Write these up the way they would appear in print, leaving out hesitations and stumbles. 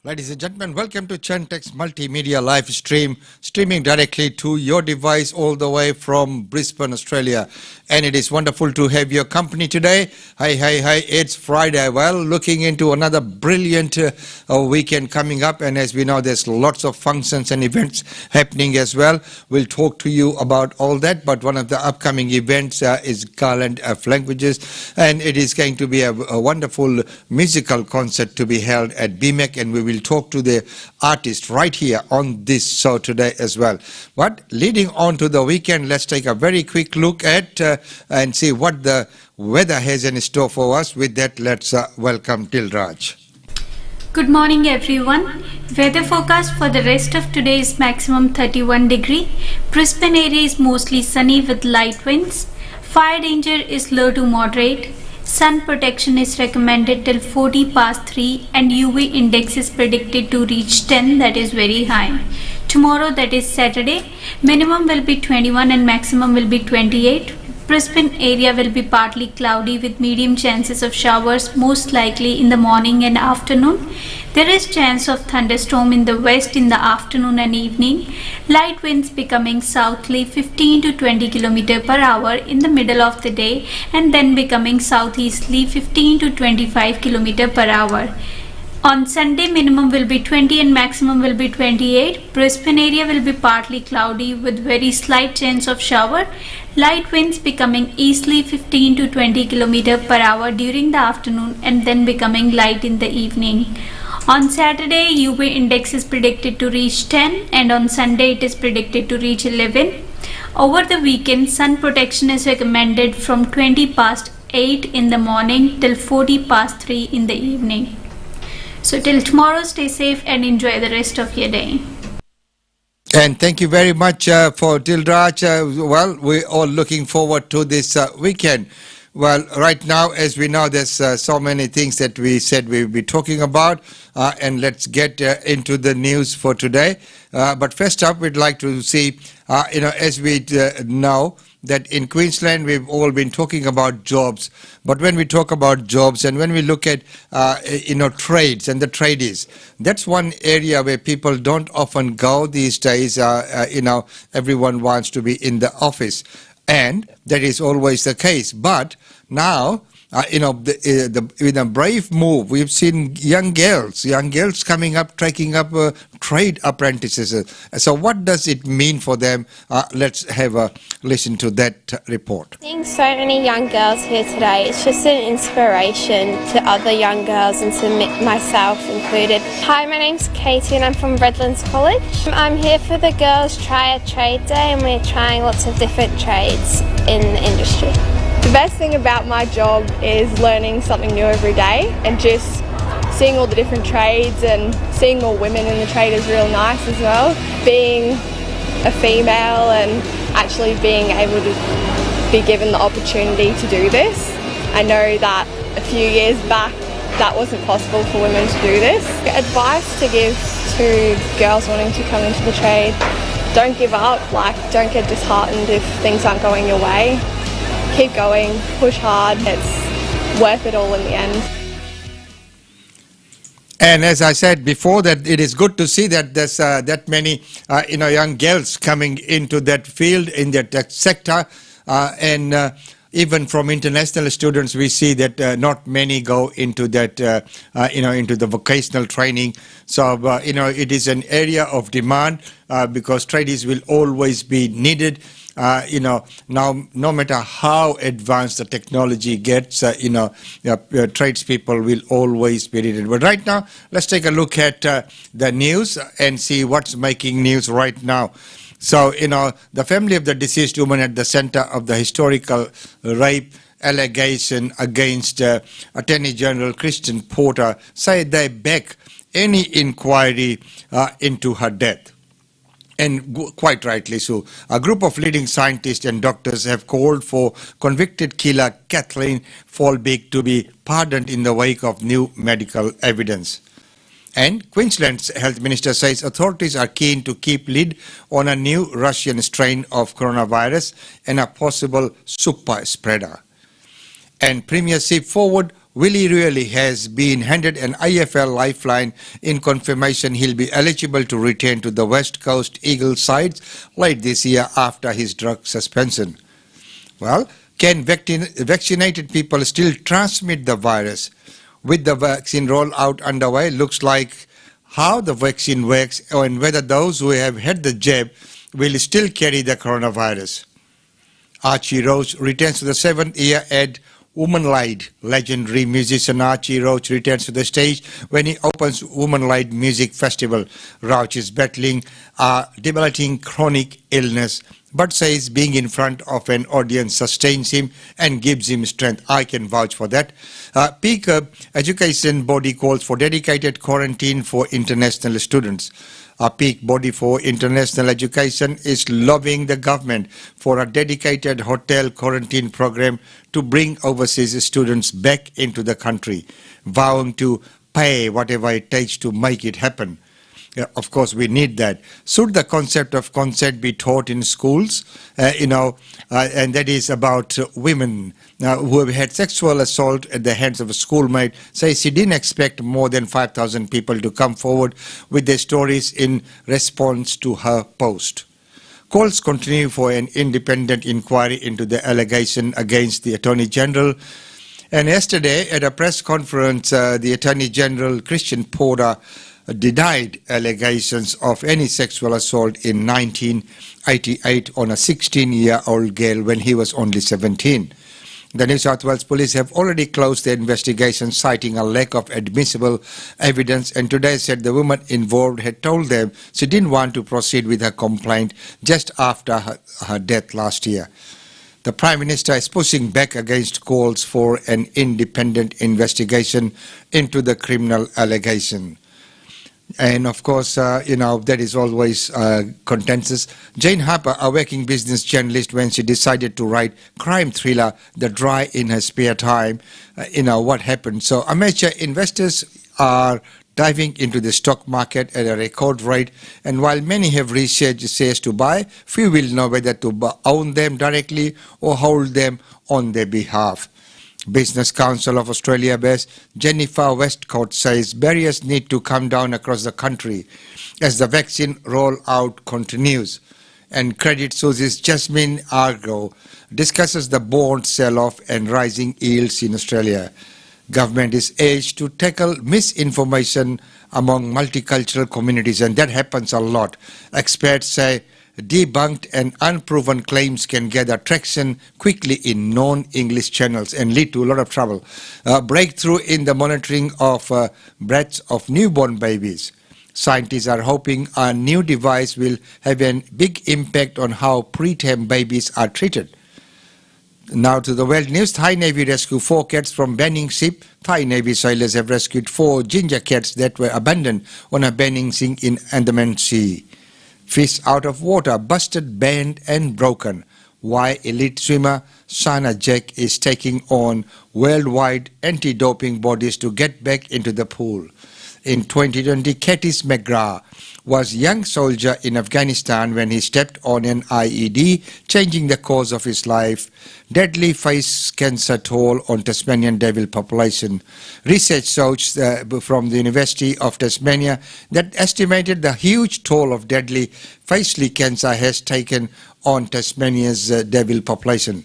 Ladies and gentlemen, welcome to Chantex Multimedia live stream, streaming directly to your device all the way from Brisbane, Australia. And it is wonderful to have your company today. Hi, it's Friday. Well, looking into another brilliant weekend coming up. And as we know, there's lots of functions and events happening as well. We'll talk to you about all that. But one of the upcoming events is Garland of Languages. And it is going to be a wonderful musical concert to be held at BEMAC. And we will talk to the artist right here on this show today as well. But leading on to the weekend, let's take a very quick look at and see what the weather has in store for us. With that, let's welcome Dilraj. Good morning everyone. Weather forecast for the rest of today is maximum 31 degree. Brisbane area is mostly sunny with light winds. Fire danger is low to moderate. Sun protection is recommended till 40 past 3 and UV index is predicted to reach 10, that is very high. Tomorrow, that is Saturday, minimum will be 21 and maximum will be 28. Brisbane area will be partly cloudy with medium chances of showers, most likely in the morning and afternoon. There is chance of thunderstorm in the west in the afternoon and evening. Light winds becoming southerly 15 to 20 km per hour in the middle of the day and then becoming southeasterly 15 to 25 km per hour. On Sunday, minimum will be 20 and maximum will be 28. Brisbane area will be partly cloudy with very slight chance of shower. Light winds becoming easterly 15 to 20 km per hour during the afternoon and then becoming light in the evening. On Saturday, UV index is predicted to reach 10 and on Sunday it is predicted to reach 11. Over the weekend, sun protection is recommended from 20 past 8 in the morning till 40 past 3 in the evening. So till tomorrow, stay safe and enjoy the rest of your day. And thank you very much for Dilraj. Well, we're all looking forward to this weekend. Well, right now, as we know, there's so many things that we said we'll be talking about. And let's get into the news for today. But first up, we'd like to see, as we know, that in Queensland we've all been talking about jobs, but when we talk about jobs and when we look at trades and the tradies, that's one area where people don't often go these days. Everyone wants to be in the office, and that is always the case. But now, with a brave move, we've seen young girls coming up, taking up trade apprentices. So what does it mean for them? Let's have a listen to that report. Seeing so many young girls here today, it's just an inspiration to other young girls and to myself included. Hi, my name's Katie and I'm from Redlands College. I'm here for the Girls Try a Trade Day and we're trying lots of different trades in the industry. The best thing about my job is learning something new every day and just seeing all the different trades and seeing more women in the trade is real nice as well. Being a female and actually being able to be given the opportunity to do this. I know that a few years back that wasn't possible for women to do this. Advice to give to girls wanting to come into the trade: don't give up, don't get disheartened if things aren't going your way. Keep going, push hard, it's worth it all in the end. And as I said before, that it is good to see that there's that many young girls coming into that field, in that sector, and even from international students, we see that not many go into that, into the vocational training. So, it is an area of demand because tradies will always be needed. Now, no matter how advanced the technology gets, tradespeople will always be needed. But right now, let's take a look at the news and see what's making news right now. So, the family of the deceased woman at the center of the historical rape allegation against Attorney General Christian Porter say they back any inquiry into her death. And quite rightly so. A group of leading scientists and doctors have called for convicted killer Kathleen Folbig to be pardoned in the wake of new medical evidence. And Queensland's health minister says authorities are keen to keep lid on a new Russian strain of coronavirus and a possible super spreader. And Premiership forward Willie Reilly has been handed an AFL lifeline in confirmation he'll be eligible to return to the West Coast Eagles sides late this year after his drug suspension. Well, can vaccinated people still transmit the virus? With the vaccine rollout underway, looks like how the vaccine works and whether those who have had the jab will still carry the coronavirus. Archie Roach returns to the 7th year at Womanlight. Legendary musician Archie Roach returns to the stage when he opens Womanlight Music Festival. Roach is battling a debilitating chronic illness, but says being in front of an audience sustains him and gives him strength. I can vouch for that. Peak education body calls for dedicated quarantine for international students. A peak body for international education is lobbying the government for a dedicated hotel quarantine program to bring overseas students back into the country, vowing to pay whatever it takes to make it happen. Of course, we need that. Should the concept of consent be taught in schools? And that is about women who have had sexual assault at the hands of a schoolmate. Says she didn't expect more than 5,000 people to come forward with their stories in response to her post. Calls continue for an independent inquiry into the allegation against the Attorney General. And yesterday, at a press conference, the Attorney General, Christian Porter, denied allegations of any sexual assault in 1988 on a 16-year-old girl when he was only 17. The New South Wales Police have already closed their investigation, citing a lack of admissible evidence, and today said the woman involved had told them she didn't want to proceed with her complaint just after her death last year. The Prime Minister is pushing back against calls for an independent investigation into the criminal allegation. And of course, that is always contentious. Jane Harper, a working business journalist, when she decided to write crime thriller The Dry in her spare time, what happened. So amateur investors are diving into the stock market at a record rate, and while many have research says to buy, few will know whether to own them directly or hold them on their behalf. Business Council of Australia based Jennifer Westcott says barriers need to come down across the country as the vaccine rollout continues. And Credit Suisse's Jasmine Argo discusses the bond sell-off and rising yields in Australia. Government is urged to tackle misinformation among multicultural communities, and that happens a lot. Experts say debunked and unproven claims can gather traction quickly in non-English channels and lead to a lot of trouble. Breakthrough in the monitoring of breaths of newborn babies. Scientists are hoping a new device will have a big impact on how preterm babies are treated. Now to the world news. Thai Navy rescued 4 cats from burning ship. Thai Navy sailors have rescued 4 ginger cats that were abandoned on a burning sink in Andaman Sea. Fish out of water, busted, banned and broken. Why elite swimmer Sana Jack is taking on worldwide anti-doping bodies to get back into the pool. In 2020, Curtis McGrath was a young soldier in Afghanistan when he stepped on an IED, changing the course of his life. Deadly face cancer toll on Tasmanian devil population. Research shows from the University of Tasmania that estimated the huge toll of deadly face cancer has taken on Tasmania's devil population.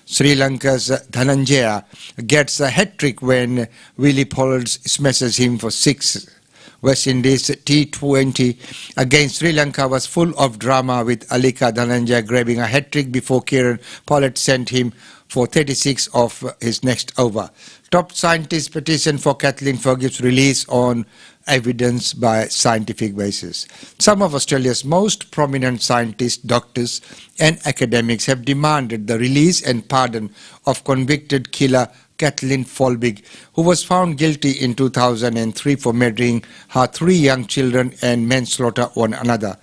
Sri Lanka's Dhananjaya gets a hat-trick when Willie Pollard smashes him for 6. West Indies T20 against Sri Lanka was full of drama, with Alika Dhananjaya grabbing a hat-trick before Kieran Pollard sent him for 36 of his next over. Top scientists petition for Kathleen Fergus's release on evidence by scientific basis. Some of Australia's most prominent scientists, doctors and academics have demanded the release and pardon of convicted killer Kathleen Folbig, who was found guilty in 2003 for murdering her 3 young children and manslaughter on another.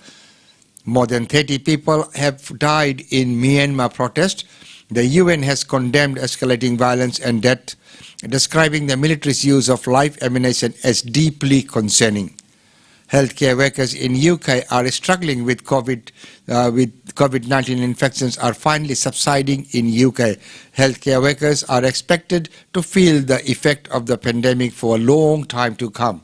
More than 30 people have died in Myanmar protest. The UN has condemned escalating violence and death, describing the military's use of live ammunition as deeply concerning. Healthcare workers in UK are struggling with COVID-19 infections are finally subsiding in UK. Healthcare workers are expected to feel the effect of the pandemic for a long time to come.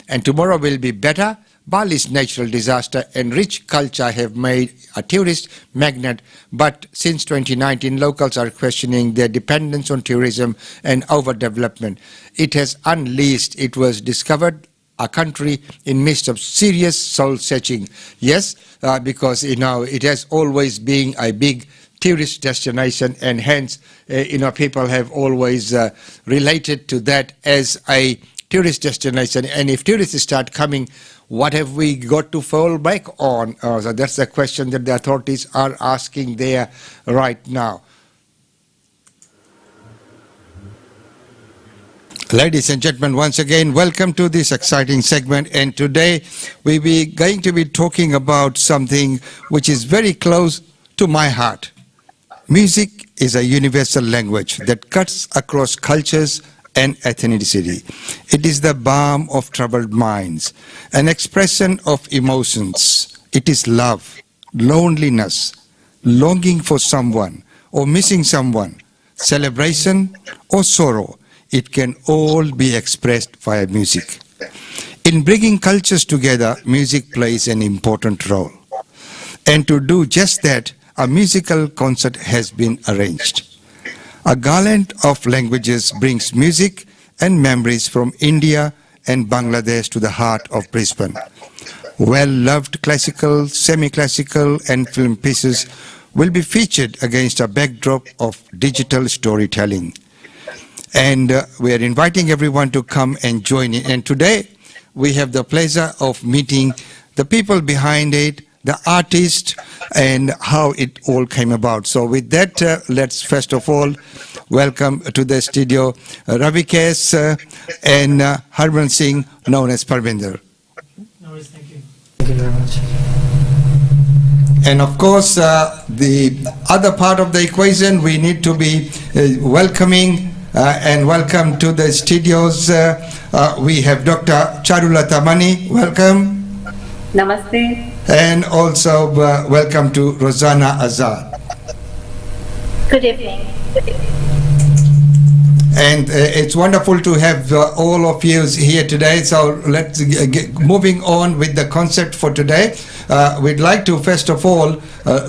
And tomorrow will be better. Bali's natural disaster and rich culture have made a tourist magnet, but since 2019, locals are questioning their dependence on tourism and overdevelopment. It has unleashed. It was discovered a country in midst of serious soul searching. Yes, because it has always been a big tourist destination, and hence people have always related to that as a tourist destination. And if tourists start coming, what have we got to fall back on? So that's the question that the authorities are asking there right now. Ladies and gentlemen, once again, welcome to this exciting segment. And today we're going to be talking about something which is very close to my heart. Music is a universal language that cuts across cultures and ethnicity. It is the balm of troubled minds, an expression of emotions. It is love, loneliness, longing for someone or missing someone, celebration or sorrow. It can all be expressed via music. In bringing cultures together, music plays an important role. And to do just that, a musical concert has been arranged. A Garland of Languages brings music and memories from India and Bangladesh to the heart of Brisbane. Well-loved classical, semi-classical and film pieces will be featured against a backdrop of digital storytelling. And we are inviting everyone to come and join in. And today we have the pleasure of meeting the people behind it, the artist, and how it all came about. So with that, let's first of all welcome to the studio Ravi Kes and Harman Singh, known as Parvinder. No worries, thank you. Thank you very much. And of course, the other part of the equation, we need to be welcoming and welcome to the studios. We have Dr. Charulata Mani, welcome. Namaste. And also welcome to Rosanna Azad. Good evening. And it's wonderful to have all of you here today. So let's get moving on with the concept for today. We'd like to first of all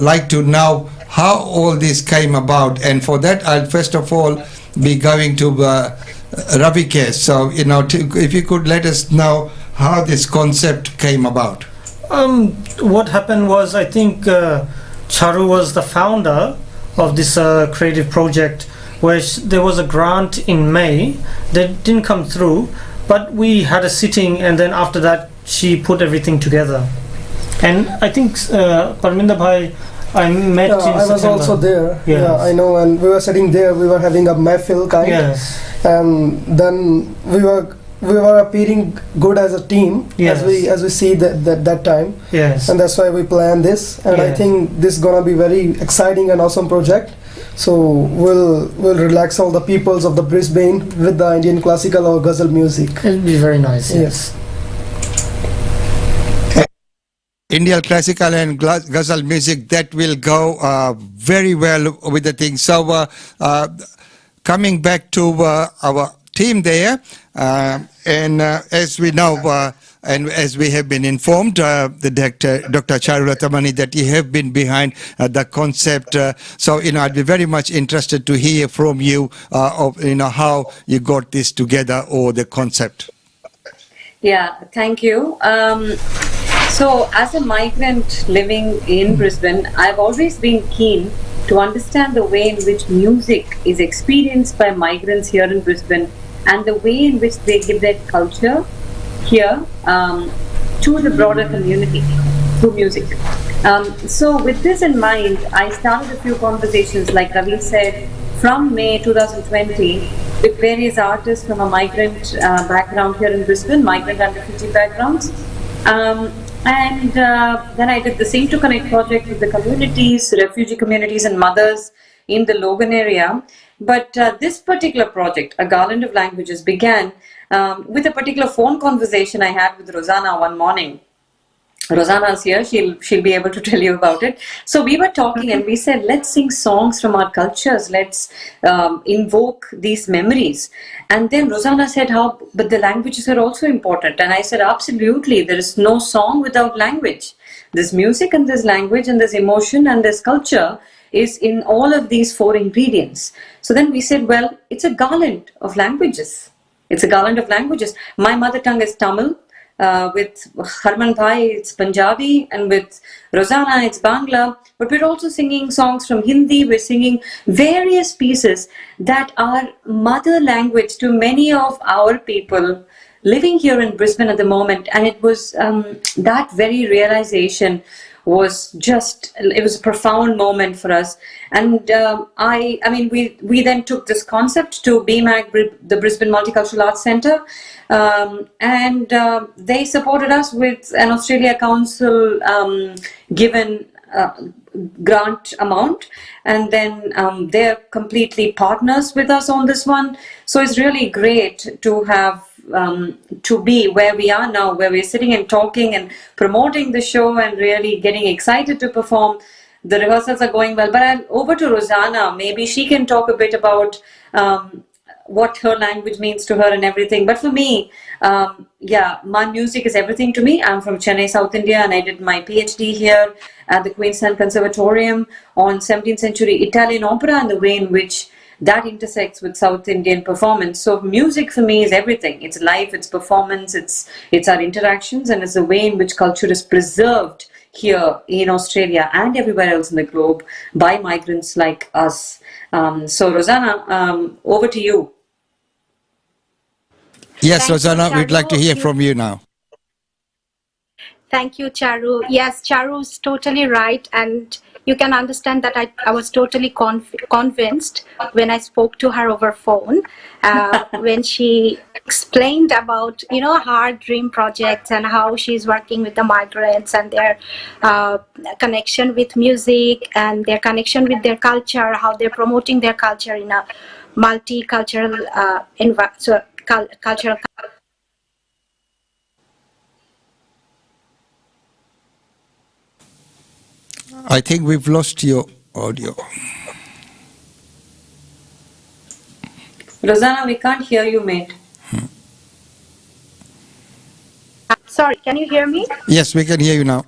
like to know how all this came about, and for that I'll first of all be going to Ravi Kes. So if you could let us know how this concept came about. What happened was, I think Charu was the founder of this creative project, where there was a grant in May that didn't come through, but we had a sitting, and then after that she put everything together. And I think Parminder Bhai, I met in I was September. also there. Yes. Yeah, I know, and we were sitting there, we were having a mehfil kind. Yes. And then we were appearing good as a team, Yes. as we see that time. Yes. And that's why we planned this, and I Yeah. think this is gonna be very exciting and awesome project. So we'll relax all the peoples of the Brisbane with the Indian classical or ghazal music. It'll be very nice. Yes. Indian classical and ghazal music, that will go very well with the thing. So coming back to our team there, and as we know, And as we have been informed, the Dr. Charu Ratamani, that you have been behind the concept. So, I'd be very much interested to hear from you of, how you got this together or the concept. Yeah, thank you. So, as a migrant living in Brisbane, I've always been keen to understand the way in which music is experienced by migrants here in Brisbane and the way in which they give their culture here to the broader community through music. So with this in mind, I started a few conversations, like Ravi said, from May 2020 with various artists from a migrant background here in Brisbane, migrant and refugee backgrounds. Then I did the Sing to Connect project with the communities, refugee communities and mothers in the Logan area. But this particular project, A Garland of Languages, began with a particular phone conversation I had with Rosanna one morning. Rosanna's here, she'll be able to tell you about it. So we were talking and we said, let's sing songs from our cultures, let's invoke these memories. And then Rosanna said, but the languages are also important. And I said, absolutely, there is no song without language. There's music and there's language and there's emotion and there's culture is in all of these four ingredients. So then we said, well, it's a garland of languages. It's a garland of languages. My mother tongue is Tamil. With Harman Bhai, it's Punjabi, and with Rosanna, it's Bangla. But we're also singing songs from Hindi. We're singing various pieces that are mother language to many of our people living here in Brisbane at the moment. And it was that very realization was it was a profound moment for us. And we then took this concept to BEMAC, the Brisbane Multicultural Arts Centre, and they supported us with an Australia Council given grant amount, and then they're completely partners with us on this one. So it's really great to have to be where we are now, where we're sitting and talking and promoting the show and really getting excited to perform. The rehearsals are going well, but over to Rosanna. Maybe she can talk a bit about what her language means to her and everything. But for me, my music is everything to me. I'm from Chennai, South India, and I did my PhD here at the Queensland Conservatorium on 17th century Italian opera and the way in which that intersects with South Indian performance. So music for me is everything. It's life, it's performance, it's our interactions, and it's the way in which culture is preserved here in Australia and everywhere else in the globe by migrants like us. So Rosanna, over to you. Yes, Thank you, Rosanna, we'd like to Charu. hear from you now. Thank you, Charu. Yes, Charu is totally right. And you can understand that I was totally convinced when I spoke to her over phone, when she explained about, her dream projects and how she's working with the migrants and their connection with music and their connection with their culture, how they're promoting their culture in a multicultural cultural. I think we've lost your audio. Rosanna, we can't hear you, mate. Sorry, can you hear me? Yes, we can hear you now.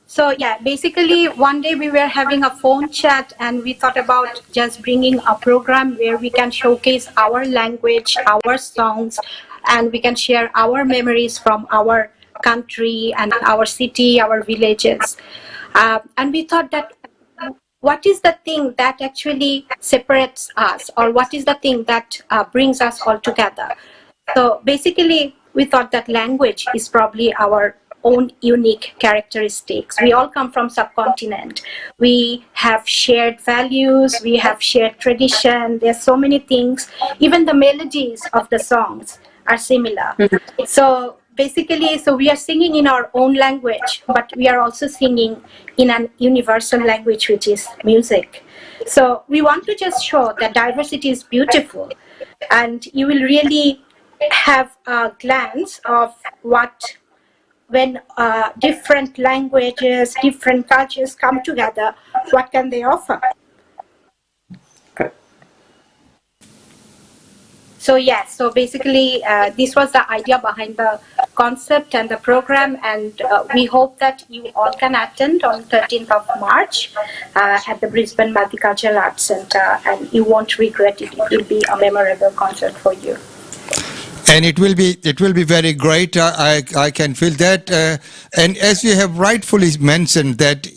So yeah, basically one day we were having a phone chat and we thought about just bringing a program where we can showcase our language, our songs, and we can share our memories from our country and our city, our villages. And we thought that what is the thing that actually separates us, or what is the thing that brings us all together? So basically we thought that language is probably our own unique characteristics. We all come from subcontinent. We have shared values, we have shared tradition. There's so many things. Even the melodies of the songs are similar. So basically, we are singing in our own language, but we are also singing in an universal language, which is music. So we want to just show that diversity is beautiful, and you will really have a glance of when different languages, different cultures come together, what can they offer? So yes, so basically this was the idea behind the concept and the program, and we hope that you all can attend on 13th of March at the Brisbane Multicultural Arts Centre, and you won't regret it. It will be a memorable concert for you. And it will be very great. I can feel that. And as you have rightfully mentioned that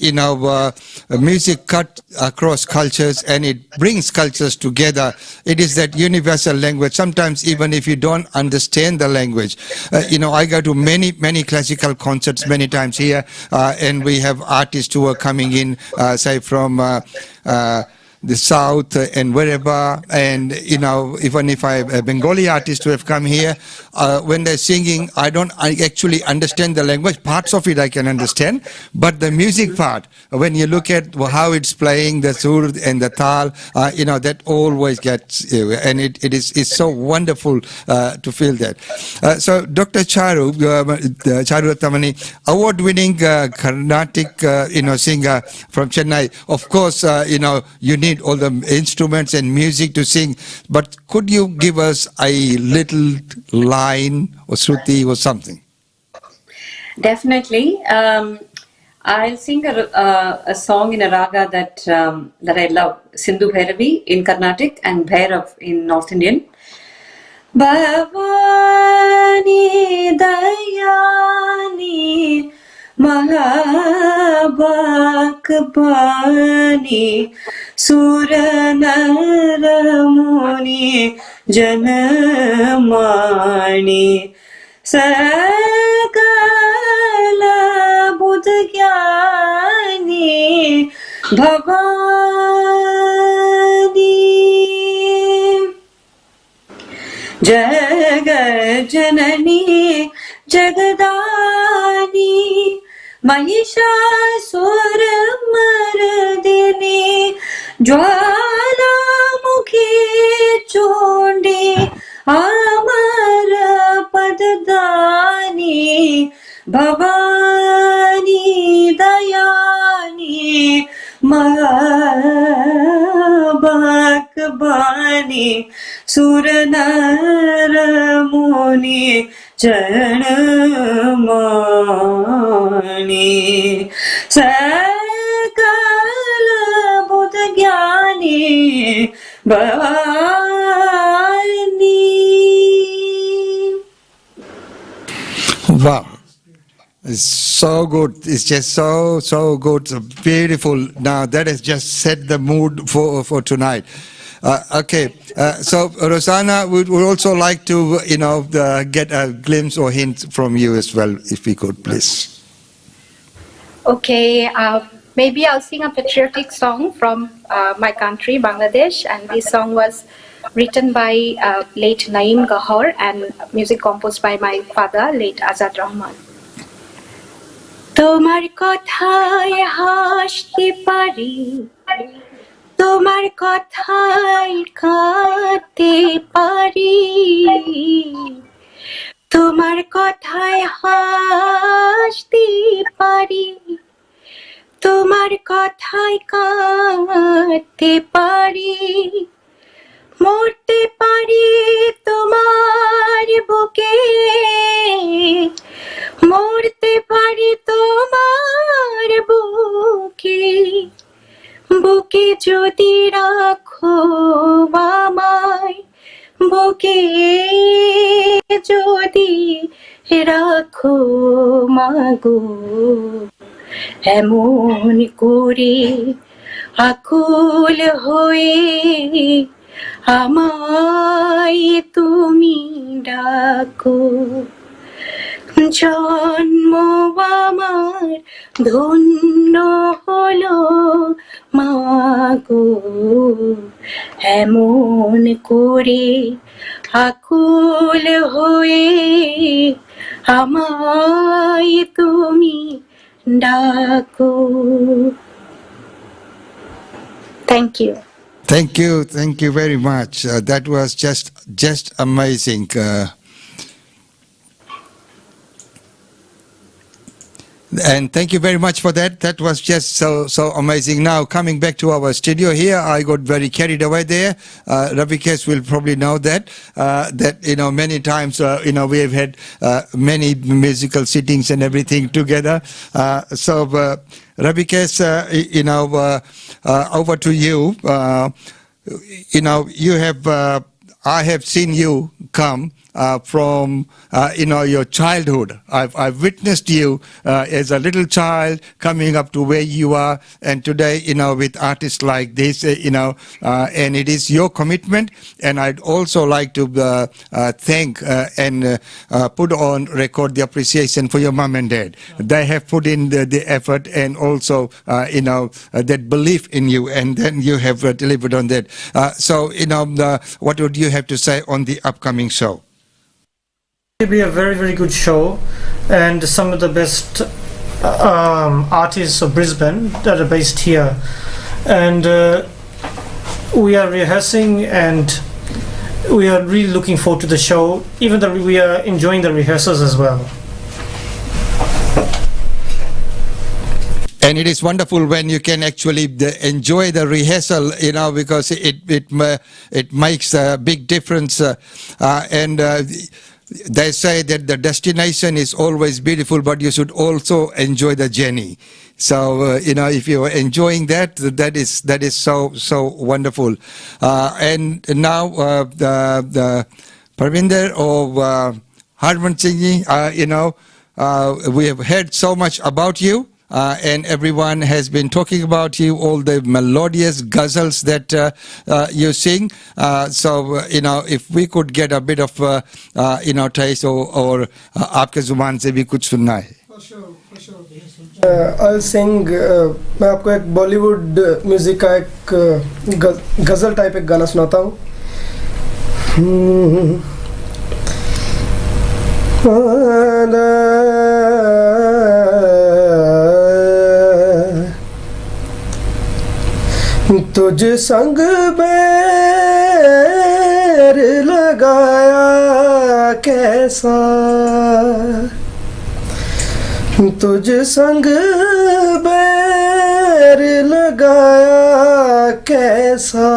music cut across cultures and it brings cultures together. It is that universal language. Sometimes even if you don't understand the language, I go to many classical concerts many times here, and we have artists who are coming in, say from the south and wherever, and even if I have a Bengali artist who have come here, when they're singing, I actually understand the language. Parts of it I can understand, but the music part, when you look at how it's playing, the sur and the tal, that always gets you, and it's so wonderful to feel that. So Dr. Charu Tamani, award-winning Carnatic singer from Chennai. Of course, you need all the instruments and music to sing, but could you give us a little line or shruti or something? Definitely. I'll sing a song in a raga that I love, Sindhu Bhairavi in Carnatic and Bhairav in North Indian. Bhavani Dayani Mahabhakbani Suranaramuni Janamani Sakala Buddhagyani Bhavani Jaganani Jagadani Mahishasuramardini Jwalamukhi Chondi Amara Padadani Bhavani Dayani Mahabhakbani Suranaramuni Janamani Sakala Buddhagyani Bhavani. Wow. It's so good. It's just so good. So beautiful. Now that has just set the mood for tonight. Okay. So Rosanna, we would also like to, get a glimpse or hint from you as well, if we could, please. Okay, maybe I'll sing a patriotic song from my country, Bangladesh, and this song was written by late Naeem Gahar and music composed by my father, late Azad Rahman. তোমার কথায় হাসতে পারি, তোমার কথায় কাঁদতে পারি, তোমার কথায় হাসতে পারি, তোমার কথায় কাঁদতে পারি, মরতে পারি তোমার বুকে, মরতে পারি তোমার বুকে, বুকে যদি রাখো আমায়, বুকে যদি রাখো মাগো, এমন করে আকুল হয়ে আমায় তুমি ডাকো, জন্ম আমার ধন্য হলো মাগো, এমন করে আকুল হয়ে আমায় তুমি ডাকো। Thank you. Thank you very much. That was just amazing. And thank you very much for that. That was just so amazing. Now, coming back to our studio here, I got very carried away there. Ravikesh will probably know that, many times, we have had many musical sittings and everything together. Ravikesh, over to you. You have, I have seen you come from your childhood. I've witnessed you as a little child coming up to where you are, and today with artists like this, and it is your commitment. And I'd also like to thank and put on record the appreciation for your mom and dad. They have put in the effort and also that belief in you, and then you have delivered on that. What would you have to say on the upcoming show? It'll be a very, very good show, and some of the best artists of Brisbane that are based here. And we are rehearsing, and we are really looking forward to the show, even though we are enjoying the rehearsals as well. And it is wonderful when you can actually enjoy the rehearsal, because it makes a big difference. They say that the destination is always beautiful, but you should also enjoy the journey. So, if you are enjoying that, that is so wonderful. And now, the Parvinder or Harman Singh, we have heard so much about you. And everyone has been talking about you, all the melodious ghazals that you sing. If we could get a bit of, taste or आपके जुबान से भी कुछ सुनना है. For sure. I'll sing. मैं आपको एक बॉलीवुड म्यूजिक का एक गजल टाइप एक गाना सुनाता हूँ. तुझ संग बैर लगाया कैसा, तुझ संग बैर लगाया कैसा,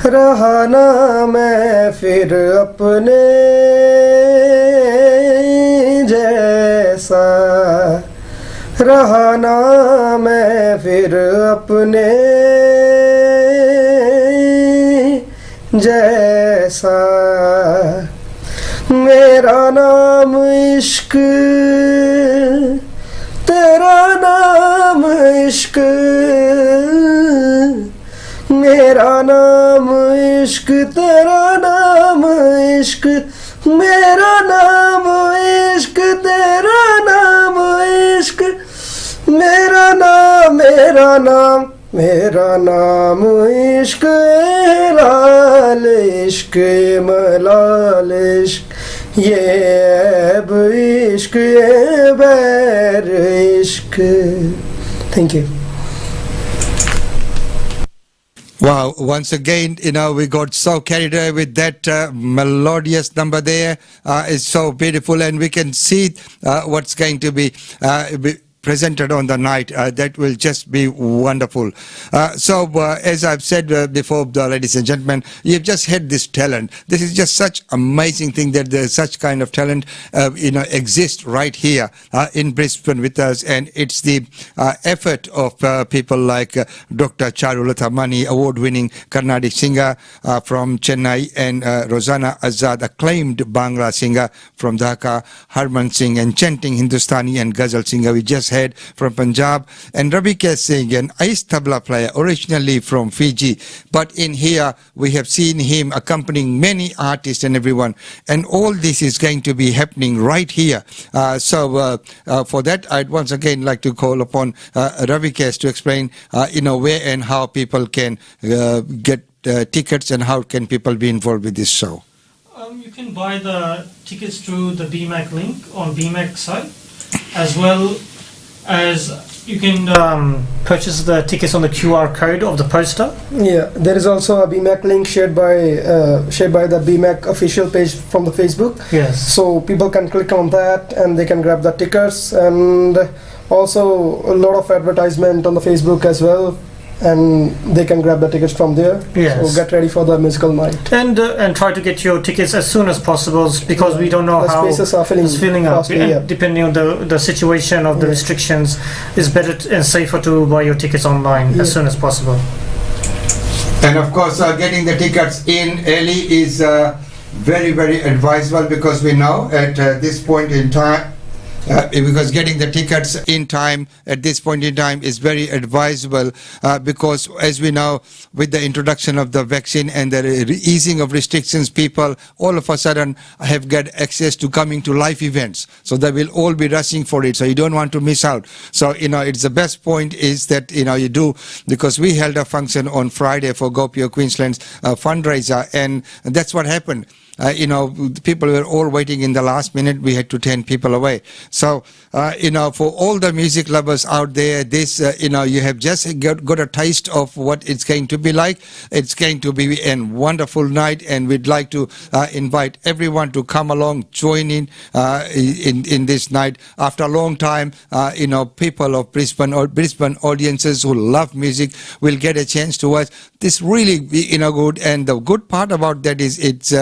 रहा ना मैं फिर अपने जैसा, रहा ना मैं फिर अपने जैसा, मेरा नाम इश्क, तेरा नाम इश्क, मेरा नाम इश्क, तेरा नाम इश्क, मेरा नाम इश्क, तेरा नाम इश्क, मेरा नाम इश्क, लाल इश्क, मलाल इश्क, ये ऐब इश्क, ये बैर इश्क. Thank you. Wow, once again, we got so carried away with that melodious number there. It's so beautiful, and we can see what's going to be presented on the night. That will just be wonderful. As I've said before, ladies and gentlemen, you've just had this talent. This is just such amazing thing that there's such kind of talent, exists right here in Brisbane with us, and it's the effort of people like Dr. Charulata Mani, award-winning Carnatic singer from Chennai, and Rosanna Azad, acclaimed Bangla singer from Dhaka, Harman Singh, enchanting Hindustani and Ghazal singer we just heard from Punjab, and Ravikesh Singh, an ice tabla player originally from Fiji, but in here we have seen him accompanying many artists and everyone, and all this is going to be happening right here. For that, I'd once again like to call upon Ravikesh to explain where and how people can get tickets, and how can people be involved with this show. You can buy the tickets through the BEMAC link on BEMAC site, as well as You can purchase the tickets on the QR code of the poster. Yeah, there is also a BEMAC link shared by the BEMAC official page from the Facebook. Yes. So people can click on that and they can grab the tickets, and also a lot of advertisement on the Facebook as well, and they can grab the tickets from there. Yes. So get ready for the musical night. And try to get your tickets as soon as possible, because we don't know The how spaces are filling up. fastly, And yeah. depending on the situation of the Yeah. restrictions, it's better and safer to buy your tickets online Yeah. as soon as possible. And of course, getting the tickets in early is very, very advisable, because we know at this point in time, because getting the tickets in time at this point in time is very advisable, because as we know, with the introduction of the vaccine and the easing of restrictions, people all of a sudden have got access to coming to live events. So they will all be rushing for it. So you don't want to miss out. So, it's the best point is that, you do, because we held a function on Friday for GoPio Queensland's fundraiser, and that's what happened. People were all waiting in the last minute. We had to turn people away. So, for all the music lovers out there, this, you have just got a taste of what it's going to be like. It's going to be a wonderful night, and we'd like to invite everyone to come along, join in this night. After a long time, people of Brisbane or Brisbane audiences who love music will get a chance to watch this really, good. And the good part about that is it's,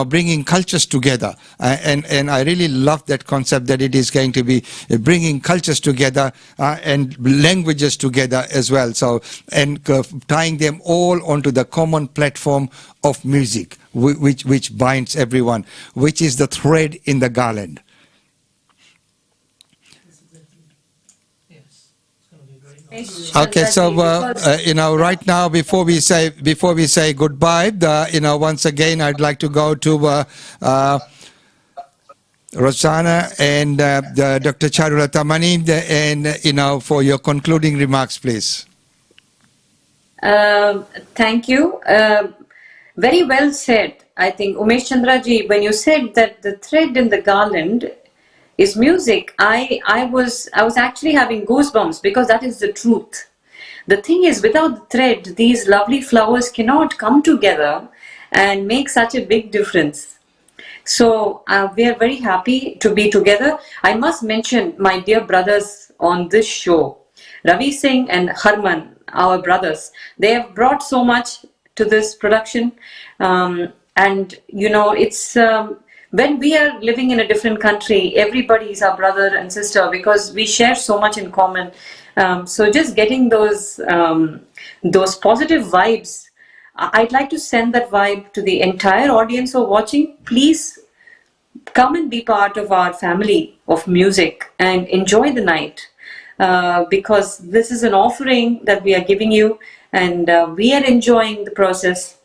bringing cultures together. And I really love that concept, that it is going to be bringing cultures together and languages together as well. So, and tying them all onto the common platform of music, which binds everyone, which is the thread in the garland. Okay, so right now, before we say goodbye, once again, I'd like to go to Rosanna and Dr. Charulata Mani, and for your concluding remarks, please. Thank you. Very well said. I think Umesh Chandraji, when you said that the thread in the garland is music, I was actually having goosebumps, because that is the truth. The thing is, without the thread, these lovely flowers cannot come together and make such a big difference. So we are very happy to be together. I must mention my dear brothers on this show, Ravi Singh and Harman, our brothers. They have brought so much to this production, and it's when we are living in a different country, everybody is our brother and sister, because we share so much in common. So just getting those positive vibes, I'd like to send that vibe to the entire audience who are watching. Please come and be part of our family of music and enjoy the night, because this is an offering that we are giving you, and we are enjoying the process.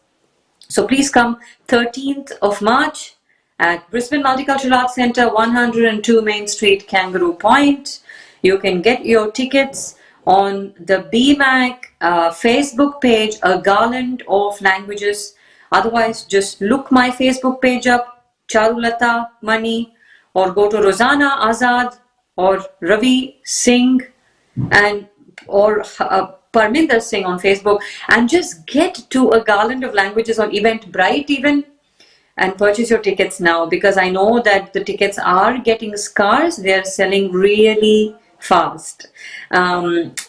So please come 13th of March at Brisbane Multicultural Arts Centre, 102 Main Street, Kangaroo Point. You can get your tickets on the BEMAC Facebook page, A Garland of Languages. Otherwise, just look my Facebook page up, Charulata Mani, or go to Rosanna Azad or Ravi Singh or Parminder Singh on Facebook, and just get to A Garland of Languages on Eventbrite even, and purchase your tickets now, because I know that the tickets are getting scarce. They're selling really fast.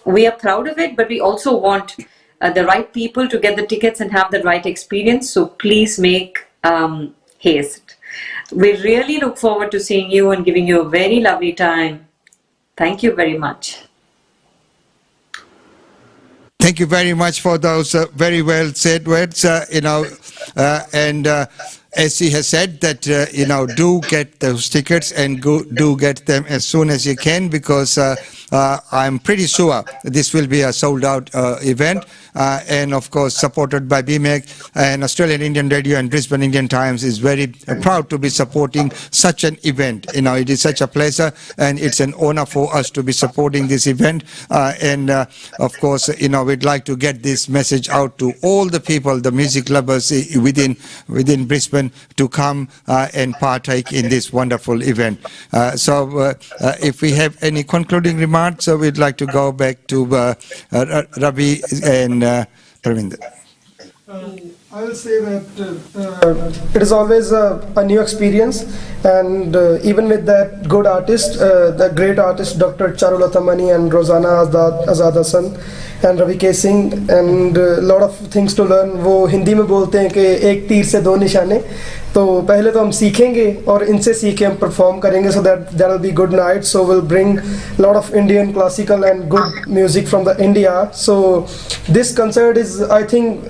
We are proud of it, but we also want the right people to get the tickets and have the right experience. So please make haste. We really look forward to seeing you and giving you a very lovely time. Thank you very much. Thank you very much for those very well said words, and as she has said that, do get those tickets, and do get them as soon as you can, because I'm pretty sure this will be a sold out event, and of course supported by BEMAC, and Australian Indian Radio and Brisbane Indian Times is very proud to be supporting such an event. It is such a pleasure, and it's an honor for us to be supporting this event, and of course, we'd like to get this message out to all the people, the music lovers within Brisbane even to come and partake in this wonderful event. So if we have any concluding remarks, we'd like to go back to Ravi and Pravinder. I will say that it is always a new experience, and even with that good artist, the great artist Dr. Charulata Mani and Rosanna Azad Hassan and Ravi K. Singh, and a lot of things to learn. वो हिंदी में बोलते हैं कि एक तीर से दो निशाने, तो पहले तो हम सीखेंगे और इनसे सीखे हम परफॉर्म करेंगे, so that there will be good night. So we'll bring a lot of Indian classical and good music from the India. So this concert is, I think,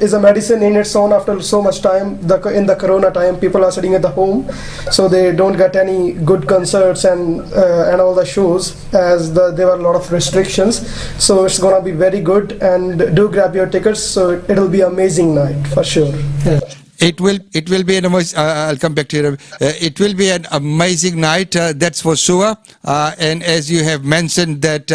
is a medicine in its own. After so much time, in the Corona time, people are sitting at the home, so they don't get any good concerts and all the shows, as there were a lot of restrictions. So it's gonna be very good, and do grab your tickets. So it'll be amazing night for sure. Yeah. It will be an amazing. I'll come back to you. It will be an amazing night. That's for sure. And as you have mentioned that,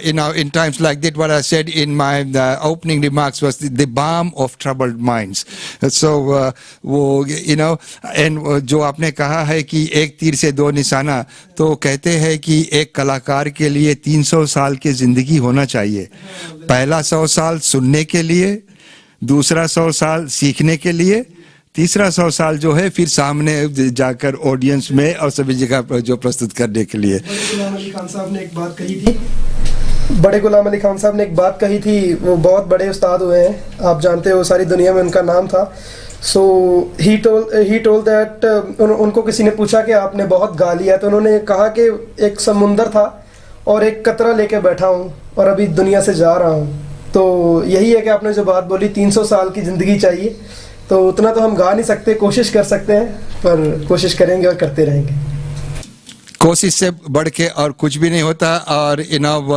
in times like that, what I said in my opening remarks was the balm of troubled minds. So and जो आपने कहा है कि एक तीर से दो निशाना, तो कहते हैं कि एक कलाकार के लिए 300 साल की जिंदगी होना चाहिए. पहला 100 साल सुनने के लिए, दूसरा 100 साल सीखने के लिए, तीसरा 100 साल जो है फिर सामने जाकर ऑडियंस में और सभी जगह जो प्रस्तुत करने के लिए. बड़े गुलाम अली खान साहब ने एक बात कही थी. वो बहुत बड़े उस्ताद हुए हैं, आप जानते हो, सारी दुनिया में उनका नाम था. सो ही टोल्ड दैट उनको किसी ने पूछा कि आपने बहुत गा लिया, तो उन्होंने कहा कि एक समुंदर था और एक कतरा लेके बैठा हूँ और अभी दुनिया से जा रहा हूँ. तो यही है कि आपने जो बात बोली, 300 साल की ज़िंदगी चाहिए, तो उतना तो हम गा नहीं सकते, कोशिश कर सकते हैं, पर कोशिश करेंगे और करते रहेंगे. कोशिश से बढ़ के और कुछ भी नहीं होता. और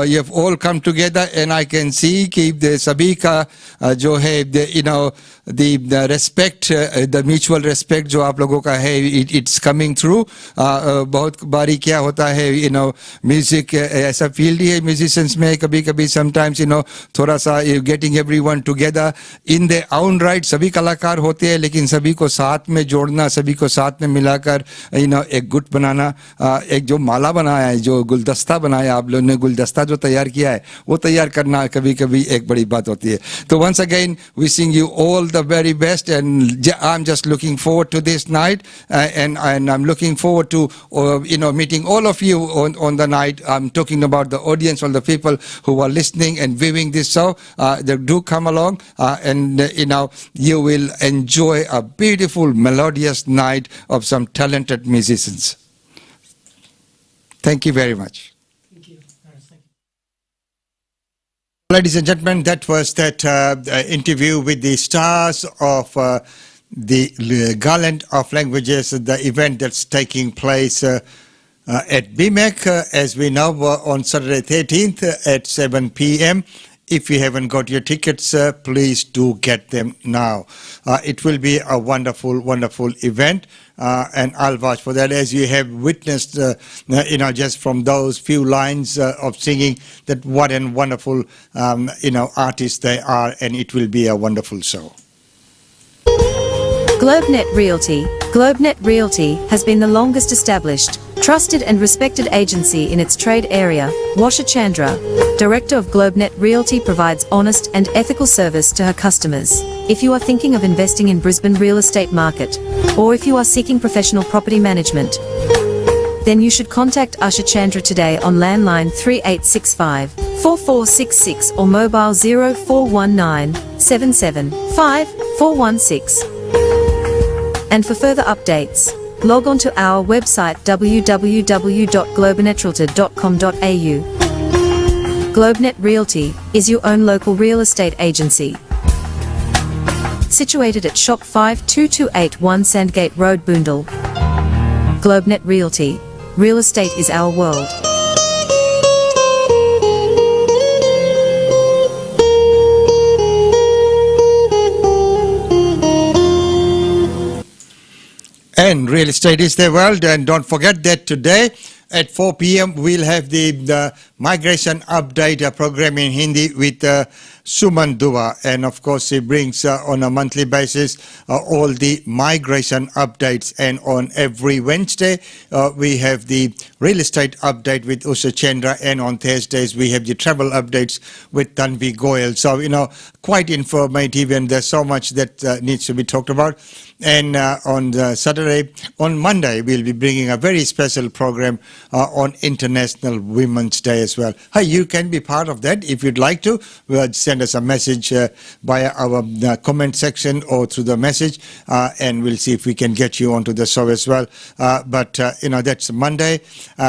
you have all come together and I can see कि सभी का जो है the respect, the mutual respect जो आप लोगों का है, it's coming through. बहुत बारी क्या होता है, म्यूजिक ऐसा फील्ड ही है म्यूजिशियंस में, कभी कभी sometimes थोड़ा सा getting everyone together in their own right. सभी कलाकार होते हैं, लेकिन सभी को साथ में जोड़ना, सभी को साथ में मिलाकर एक गुट बनाना, एक जो माला बनाया है, जो गुलदस्ता बनाया आप लोगों ने, गुलदस्ता जो तैयार किया है, वो तैयार करना कभी कभी एक बड़ी बात होती है. तो once again wishing you all the very best, and I'm just looking forward to this night, and I'm looking forward to meeting all of you on the night. I'm talking about the audience, all the people who are listening and viewing this show. They do come along, and you will enjoy a beautiful melodious night of some talented musicians. Thank you very much. Thank you. Ladies and gentlemen, that was that interview with the stars of the Garland of Languages, the event that's taking place at BEMAC, as we know, on Saturday 13th at 7 p.m. If you haven't got your tickets, please do get them now. It will be a wonderful, wonderful event, and I'll vouch for that, as you have witnessed, just from those few lines of singing, that what a wonderful, artists they are, and it will be a wonderful show. GlobeNet Realty. GlobeNet Realty has been the longest established, trusted and respected agency in its trade area. Washa Chandra, Director of GlobeNet Realty, provides honest and ethical service to her customers. If you are thinking of investing in Brisbane real estate market, or if you are seeking professional property management, then you should contact Asha Chandra today on landline 3865 4466 or mobile 0419 775 416. And for further updates, log on to our website www.globenetralty.com.au. GlobeNet Realty is your own local real estate agency. Situated at Shop 52281 Sandgate Road, Boondall. GlobeNet Realty. Real estate is our world. And real estate is the world. And don't forget that today at 4 p.m. we'll have the migration update program in Hindi with Suman Dua, and of course he brings on a monthly basis all the migration updates, and on every Wednesday we have the real estate update with Usha Chandra, and on Thursdays we have the travel updates with Tanvi Goyal. So quite informative, and there's so much that needs to be talked about. And on Monday we'll be bringing a very special program on International Women's Day as well. Hey, you can be part of that if you'd like to. Send us a message via our comment section or through the message, and we'll see if we can get you onto the show as well. But that's Monday.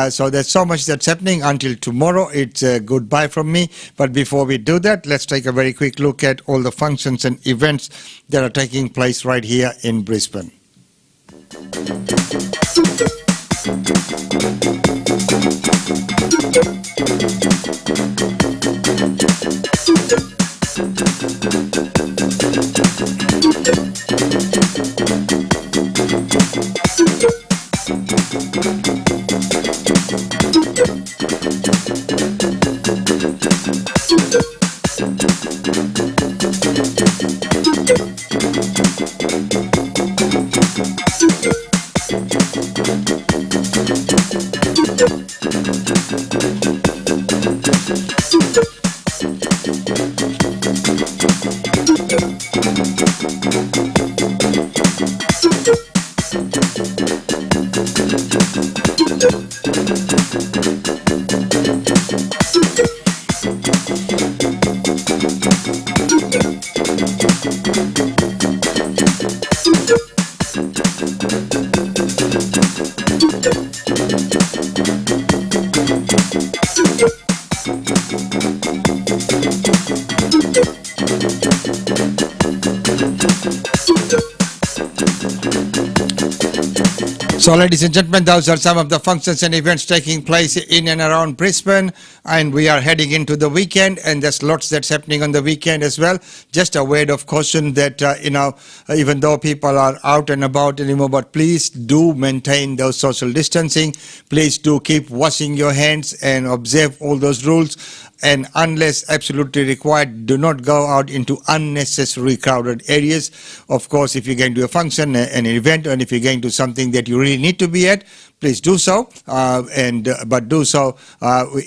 So there's so much that's happening. Until tomorrow, it's goodbye from me. But before we do that, let's take a very quick look at all the functions and events that are taking place right here in Brisbane. So, ladies and gentlemen, those are some of the functions and events taking place in and around Brisbane, and we are heading into the weekend, and there's lots that's happening on the weekend as well. Just a word of caution that, even though people are out and about anymore, but please do maintain those social distancing. Please do keep washing your hands and observe all those rules. And unless absolutely required, do not go out into unnecessary crowded areas. Of course, if you're going to a function, an event, and if you're going to something that you really need to be at, please do so, but do so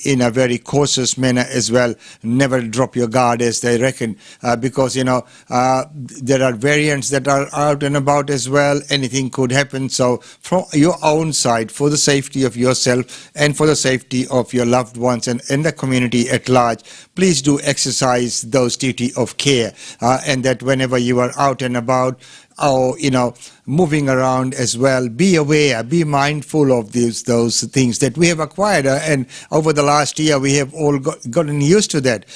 in a very cautious manner as well. Never drop your guard, as they reckon, because there are variants that are out and about as well. Anything could happen. So from your own side, for the safety of yourself and for the safety of your loved ones and the community at large, please do exercise those duty of care, and that whenever you are out and about, or moving around as well, be aware, be mindful of those things that we have acquired, and over the last year we have all gotten used to that.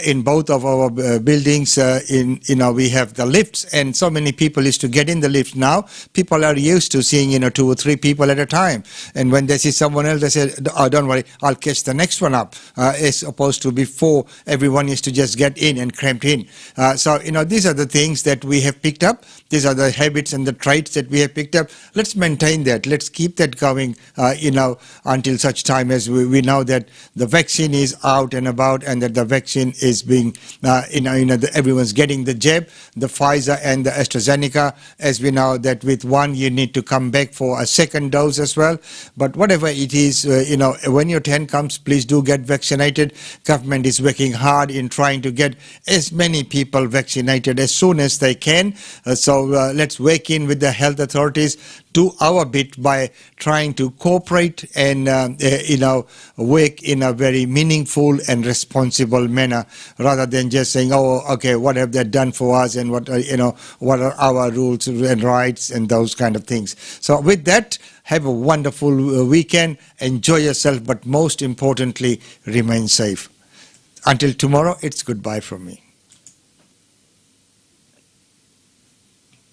In both of our buildings, we have the lifts, and so many people used to get in the lift. Now people are used to seeing 2 or 3 people at a time, and when they see someone else, they say, "Oh, don't worry, I'll catch the next one up," as opposed to before everyone used to just get in and cramped in. So these are the things that we have picked up. These are the habits and the traits that we have picked up. Let's maintain that. Let's keep that going, until such time as we know that the vaccine is out and about, and that the vaccine is being, everyone's getting the jab, the Pfizer and the AstraZeneca. As we know that with one, you need to come back for a second dose as well. But whatever it is, when your turn comes, please do get vaccinated. Government is working hard in trying to get as many people vaccinated as soon as they can. So let's work in with the health authorities, do our bit by trying to cooperate and work in a very meaningful and responsible manner, rather than just saying, "Oh, okay, what have they done for us, and what are our rules and rights," and those kind of things. So with that, have a wonderful weekend, enjoy yourself, but most importantly, remain safe. Until tomorrow, it's goodbye from me.